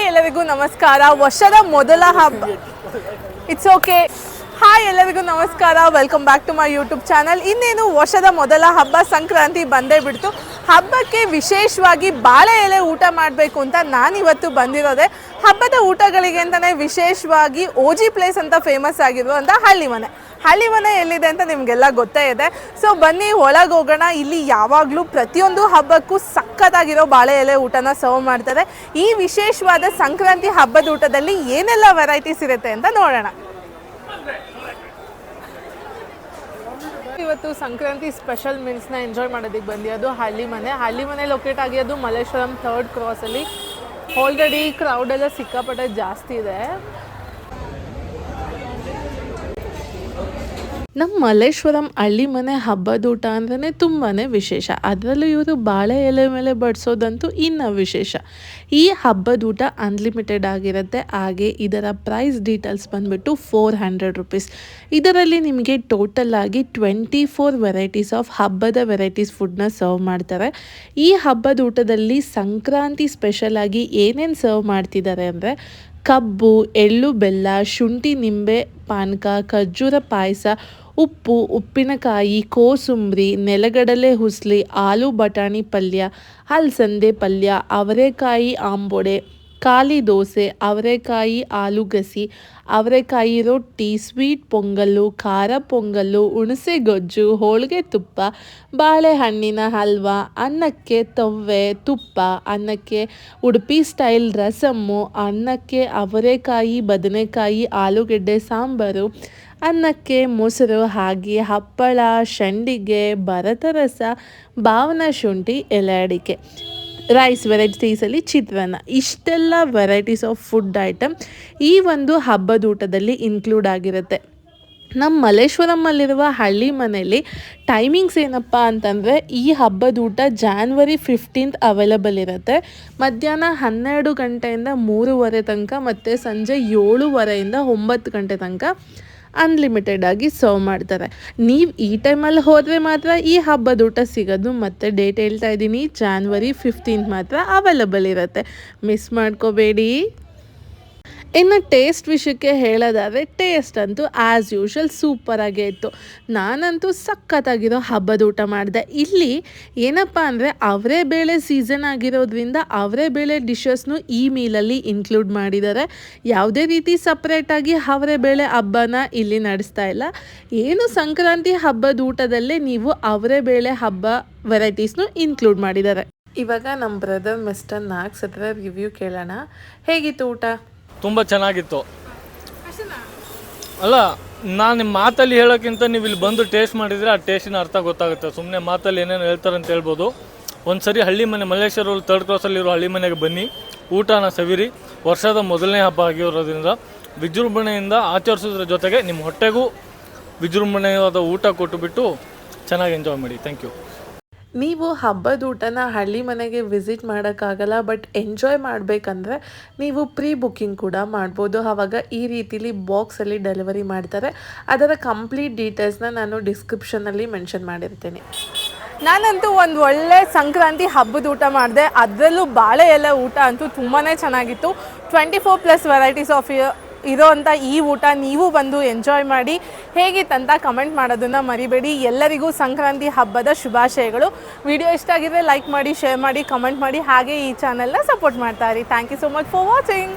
Hi ಎಲ್ಲರಿಗೂ ನಮಸ್ಕಾರ. ವರ್ಷದ ಮೊದಲ ಹಬ್ಬ. It's okay. ಹಾಯ್ ಎಲ್ಲರಿಗೂ ನಮಸ್ಕಾರ, welcome back to my YouTube channel. ಇನ್ನೇನು ವರ್ಷದ ಮೊದಲ ಹಬ್ಬ ಸಂಕ್ರಾಂತಿ ಬಂದೇ ಬಿಡ್ತು. ಹಬ್ಬಕ್ಕೆ ವಿಶೇಷವಾಗಿ ಬಾಳೆ ಎಲೆ ಊಟ ಮಾಡಬೇಕು ಅಂತ ನಾನಿವತ್ತು ಬಂದಿರೋದೆ. ಹಬ್ಬದ ಊಟಗಳಿಗೆ ಅಂತಲೇ ವಿಶೇಷವಾಗಿ ಓಜಿ ಪ್ಲೇಸ್ ಅಂತ ಫೇಮಸ್ ಆಗಿರುವಂಥ ಹಳ್ಳಿ ಮನೆ ಎಲ್ಲಿದೆ ಅಂತ ನಿಮಗೆಲ್ಲ ಗೊತ್ತೇ ಇದೆ. ಸೊ ಬನ್ನಿ ಒಳಗೆ ಹೋಗೋಣ. ಇಲ್ಲಿ ಯಾವಾಗಲೂ ಪ್ರತಿಯೊಂದು ಹಬ್ಬಕ್ಕೂ ಸಖತ್ತಾಗಿರೋ ಬಾಳೆ ಎಲೆ ಊಟನ ಸರ್ವ್ ಮಾಡ್ತಾರೆ. ಈ ವಿಶೇಷವಾದ ಸಂಕ್ರಾಂತಿ ಹಬ್ಬದ ಊಟದಲ್ಲಿ ಏನೆಲ್ಲ ವೆರೈಟೀಸ್ ಇರುತ್ತೆ ಅಂತ ನೋಡೋಣ. ಇವತ್ತು ಸಂಕ್ರಾಂತಿ ಸ್ಪೆಷಲ್ ಮೀಲ್ಸ್ನ ಎಂಜಾಯ್ ಮಾಡೋದಕ್ಕೆ ಬಂದಿರೋದು ಹಳ್ಳಿ ಮನೆ ಲೊಕೇಟ್ ಆಗಿರೋದು ಮಲ್ಲೇಶ್ವರಂ 3rd ಕ್ರಾಸಲ್ಲಿ. ಆಲ್ರೆಡಿ ಕ್ರೌಡೆಲ್ಲ ಸಿಕ್ಕಾಪಟ್ಟೆ ಜಾಸ್ತಿ ಇದೆ. ನಮ್ಮ ಮಲ್ಲೇಶ್ವರಂ ಹಳ್ಳಿ ಮನೆ ಹಬ್ಬದ ಊಟ ಅಂದ್ರೆ ತುಂಬಾ ವಿಶೇಷ. ಅದರಲ್ಲೂ ಇವರು ಬಾಳೆ ಎಲೆ ಮೇಲೆ ಬಡಿಸೋದಂತೂ ಇನ್ನೂ ವಿಶೇಷ. ಈ ಹಬ್ಬದ ಊಟ ಅನ್ಲಿಮಿಟೆಡ್ ಆಗಿರುತ್ತೆ. ಹಾಗೆ ಇದರ ಪ್ರೈಸ್ ಡೀಟೇಲ್ಸ್ ಬಂದುಬಿಟ್ಟು 400 ರುಪೀಸ್. ಇದರಲ್ಲಿ ನಿಮಗೆ ಟೋಟಲ್ ಆಗಿ 24 ವೆರೈಟೀಸ್ ಆಫ್ ಹಬ್ಬದ ವೆರೈಟೀಸ್ ಫುಡ್ನ ಸರ್ವ್ ಮಾಡ್ತಾರೆ. ಈ ಹಬ್ಬದ ಊಟದಲ್ಲಿ ಸಂಕ್ರಾಂತಿ ಸ್ಪೆಷಲ್ ಆಗಿ ಏನೇನು ಸರ್ವ್ ಮಾಡ್ತಿದ್ದಾರೆ ಅಂದರೆ ಕಬ್ಬು, ಎಳ್ಳು ಬೆಲ್ಲ, ಶುಂಠಿ ನಿಂಬೆ ಪಾನಕ, ಖರ್ಜೂರ ಪಾಯಸ, ಉಪ್ಪು, ಉಪ್ಪಿನಕಾಯಿ, ಕೋಸುಂಬರಿ, ನೆಲಗಡಲೆ ಹುಸ್ಲಿ, ಆಲೂ ಬಟಾಣಿ ಪಲ್ಯ, ಹಲಸಂದೆ ಪಲ್ಯ, ಅವರೆಕಾಯಿ ಆಂಬೊಡೆ, ಖಾಲಿ ದೋಸೆ, ಅವರೆಕಾಯಿ ಆಲೂಗಸಿ, ಅವರೆಕಾಯಿ ರೊಟ್ಟಿ, ಸ್ವೀಟ್ ಪೊಂಗಲ್ಲು, ಖಾರ ಪೊಂಗಲ್ಲು, ಹುಣಸೆ ಗೊಜ್ಜು, ಹೋಳಿಗೆ ತುಪ್ಪ, ಬಾಳೆಹಣ್ಣಿನ ಹಲ್ವಾ, ಅನ್ನಕ್ಕೆ ತವ್ವೆ ತುಪ್ಪ, ಅನ್ನಕ್ಕೆ ಉಡುಪಿ ಸ್ಟೈಲ್ ರಸಮ್ಮು, ಅನ್ನಕ್ಕೆ ಅವರೆಕಾಯಿ ಬದನೆಕಾಯಿ ಆಲೂಗೆಡ್ಡೆ ಸಾಂಬಾರು, ಅನ್ನಕ್ಕೆ ಮೊಸರು, ಹಾಗೆ ಹಪ್ಪಳ, ಸಂಡಿಗೆ, ಭರತರಸ, ಬಾವನ ಶುಂಠಿ, ಎಲೆ ಅಡಿಕೆ, ರೈಸ್ ವೆರೈಟೀಸಲ್ಲಿ ಚಿತ್ರಾನ್ನ. ಇಷ್ಟೆಲ್ಲ ವೆರೈಟೀಸ್ ಆಫ್ ಫುಡ್ ಐಟಮ್ ಈ ಒಂದು ಹಬ್ಬದ ಊಟದಲ್ಲಿ ಇನ್ಕ್ಲೂಡ್ ಆಗಿರುತ್ತೆ. ನಮ್ಮ ಮಲ್ಲೇಶ್ವರಮಲ್ಲಿರುವ ಹಳ್ಳಿ ಮನೆಯಲ್ಲಿ ಟೈಮಿಂಗ್ಸ್ ಏನಪ್ಪ ಅಂತಂದರೆ ಈ ಹಬ್ಬದ ಊಟ January 15th ಅವೈಲಬಲ್ ಇರುತ್ತೆ. ಮಧ್ಯಾಹ್ನ 12 ಗಂಟೆಯಿಂದ 3:30 ತನಕ ಮತ್ತು ಸಂಜೆ 7:30ಯಿಂದ 9 ಗಂಟೆ ತನಕ ಅನ್ಲಿಮಿಟೆಡ್ ಆಗಿ ಸರ್ವ್ ಮಾಡ್ತಾರೆ. ನೀವು ಈ ಟೈಮಲ್ಲಿ ಹೋದರೆ ಮಾತ್ರ ಈ ಹಬ್ಬದ ಊಟ ಸಿಗೋದು. ಮತ್ತು ಡೇಟ್ ಹೇಳ್ತಾ ಇದ್ದೀನಿ, January 15th ಮಾತ್ರ ಅವೈಲಬಲ್ ಇರುತ್ತೆ. ಮಿಸ್ ಮಾಡ್ಕೋಬೇಡಿ. ಇನ್ನು ಟೇಸ್ಟ್ ವಿಷಯಕ್ಕೆ ಹೇಳೋದಾದರೆ ಟೇಸ್ಟ್ ಅಂತೂ ಆ್ಯಸ್ ಯೂಶ್ವಲ್ ಸೂಪರಾಗೇ ಇತ್ತು. ನಾನಂತೂ ಸಖತ್ತಾಗಿರೋ ಹಬ್ಬದ ಊಟ ಮಾಡಿದೆ. ಇಲ್ಲಿ ಏನಪ್ಪ ಅಂದರೆ ಅವರೇ ಬೇಳೆ ಸೀಸನ್ ಆಗಿರೋದ್ರಿಂದ ಅವರೇ ಬೇಳೆ ಡಿಶಸ್ನು ಈ ಮೀಲಲ್ಲಿ ಇನ್ಕ್ಲೂಡ್ ಮಾಡಿದ್ದಾರೆ. ಯಾವುದೇ ರೀತಿ ಸಪ್ರೇಟಾಗಿ ಅವರೇ ಬೇಳೆ ಹಬ್ಬನ ಇಲ್ಲಿ ನಡೆಸ್ತಾ ಇಲ್ಲ. ಏನು ಸಂಕ್ರಾಂತಿ ಹಬ್ಬದ ಊಟದಲ್ಲೇ ನೀವು ಅವರೇ ಬೇಳೆ ಹಬ್ಬ ವೆರೈಟೀಸ್ನು ಇನ್ಕ್ಲೂಡ್ ಮಾಡಿದ್ದಾರೆ. ಇವಾಗ ನಮ್ಮ ಬ್ರದರ್ ಮಿಸ್ಟರ್ ನಾಕ್ಸ್ ಹತ್ರ ರಿವ್ಯೂ ಕೇಳೋಣ. ಹೇಗಿತ್ತು ಊಟ? ತುಂಬ ಚೆನ್ನಾಗಿತ್ತು. ಅಲ್ಲ, ನಾನು ನಿಮ್ಮ ಮಾತಲ್ಲಿ ಹೇಳೋಕ್ಕಿಂತ ನೀವು ಇಲ್ಲಿ ಬಂದು ಟೇಸ್ಟ್ ಮಾಡಿದರೆ ಆ ಟೇಸ್ಟಿನ ಅರ್ಥ ಗೊತ್ತಾಗುತ್ತೆ. ಸುಮ್ಮನೆ ಮಾತಲ್ಲಿ ಏನೇನು ಹೇಳ್ತಾರೆ ಅಂತ ಹೇಳ್ಬೋದು. ಒಂದು ಸರಿ ಹಳ್ಳಿ ಮನೆ ಮಲ್ಲೇಶ್ವರ 3rd ಕ್ರಾಸಲ್ಲಿರೋ ಹಳ್ಳಿ ಮನೆಗೆ ಬನ್ನಿ, ಊಟನ ಸವಿರಿ. ವರ್ಷದ ಮೊದಲನೇ ಹಬ್ಬ ಆಗಿರೋದ್ರಿಂದ ವಿಜೃಂಭಣೆಯಿಂದ ಆಚರಿಸೋದ್ರ ಜೊತೆಗೆ ನಿಮ್ಮ ಹೊಟ್ಟೆಗೂ ವಿಜೃಂಭಣೆಯಾದ ಊಟ ಕೊಟ್ಟುಬಿಟ್ಟು ಚೆನ್ನಾಗಿ ಎಂಜಾಯ್ ಮಾಡಿ. Thank you. ನೀವು ಹಬ್ಬದ ಊಟನ ಹಳ್ಳಿ ಮನೆಗೆ ವಿಸಿಟ್ ಮಾಡೋಕ್ಕಾಗಲ್ಲ, ಬಟ್ ಎಂಜಾಯ್ ಮಾಡಬೇಕಂದ್ರೆ ನೀವು ಪ್ರೀ ಬುಕ್ಕಿಂಗ್ ಕೂಡ ಮಾಡ್ಬೋದು. ಆವಾಗ ಈ ರೀತಿಲಿ ಬಾಕ್ಸಲ್ಲಿ ಡೆಲಿವರಿ ಮಾಡ್ತಾರೆ. ಅದರ ಕಂಪ್ಲೀಟ್ ಡೀಟೇಲ್ಸ್ನ ನಾನು ಡಿಸ್ಕ್ರಿಪ್ಷನಲ್ಲಿ ಮೆನ್ಷನ್ ಮಾಡಿರ್ತೀನಿ. ನಾನಂತೂ ಒಂದು ಒಳ್ಳೆ ಸಂಕ್ರಾಂತಿ ಹಬ್ಬದ ಊಟ ಮಾಡಿದೆ. ಅದರಲ್ಲೂ ಬಾಳೆ ಎಲೆ ಊಟ ಅಂತೂ ತುಂಬಾ ಚೆನ್ನಾಗಿತ್ತು. 24+ ವೆರೈಟೀಸ್ ಆಫ್ ಇರೋವಂಥ ಈ ಊಟ ನೀವು ಬಂದು ಎಂಜಾಯ್ ಮಾಡಿ. ಹೇಗಿತ್ತಂತ ಕಮೆಂಟ್ ಮಾಡೋದನ್ನು ಮರಿಬೇಡಿ. ಎಲ್ಲರಿಗೂ ಸಂಕ್ರಾಂತಿ ಹಬ್ಬದ ಶುಭಾಶಯಗಳು. ವಿಡಿಯೋ ಇಷ್ಟ ಆಗಿದ್ರೆ ಲೈಕ್ ಮಾಡಿ, ಶೇರ್ ಮಾಡಿ, ಕಮೆಂಟ್ ಮಾಡಿ. ಹಾಗೆ ಈ ಚಾನಲ್ನ ಸಪೋರ್ಟ್ ಮಾಡ್ತಾ ಇರಿ. Thank you so much for watching.